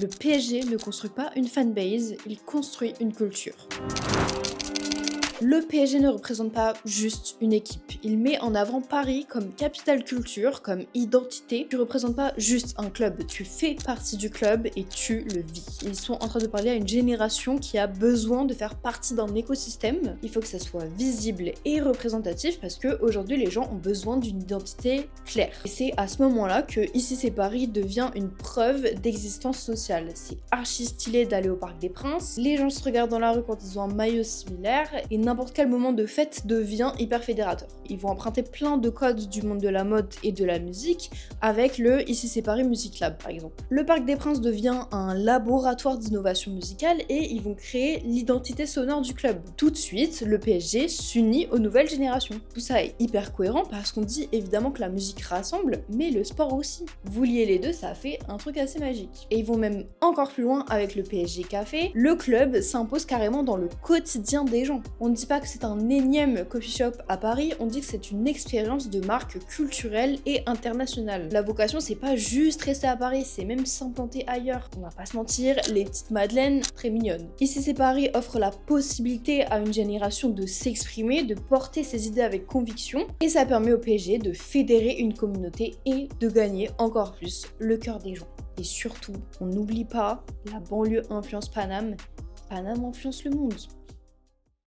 Le PSG ne construit pas une fanbase, il construit une culture. Le PSG ne représente pas juste une équipe, il met en avant Paris comme capitale culture, comme identité. Tu représentes pas juste un club, tu fais partie du club et tu le vis. Ils sont en train de parler à une génération qui a besoin de faire partie d'un écosystème. Il faut que ça soit visible et représentatif parce que aujourd'hui les gens ont besoin d'une identité claire. Et c'est à ce moment-là que Ici c'est Paris devient une preuve d'existence sociale. C'est archi stylé d'aller au Parc des Princes, les gens se regardent dans la rue quand ils ont un maillot similaire et n'importe quel moment de fête devient hyper fédérateur. Ils vont emprunter plein de codes du monde de la mode et de la musique avec le Ici c'est Paris Music Lab par exemple. Le Parc des Princes devient un laboratoire d'innovation musicale et ils vont créer l'identité sonore du club. Tout de suite, le PSG s'unit aux nouvelles générations. Tout ça est hyper cohérent parce qu'on dit évidemment que la musique rassemble, mais le sport aussi. Vous liez les deux, ça fait un truc assez magique. Et ils vont même encore plus loin avec le PSG Café. Le club s'impose carrément dans le quotidien des gens. On ne dit pas que c'est un énième coffee shop à Paris, on dit que c'est une expérience de marque culturelle et internationale. La vocation, c'est pas juste rester à Paris, c'est même s'implanter ailleurs. On va pas se mentir, les petites madeleines, très mignonnes. Ici c'est Paris offre la possibilité à une génération de s'exprimer, de porter ses idées avec conviction, et ça permet au PSG de fédérer une communauté et de gagner encore plus le cœur des gens. Et surtout, on n'oublie pas, la banlieue influence Paname, Paname influence le monde.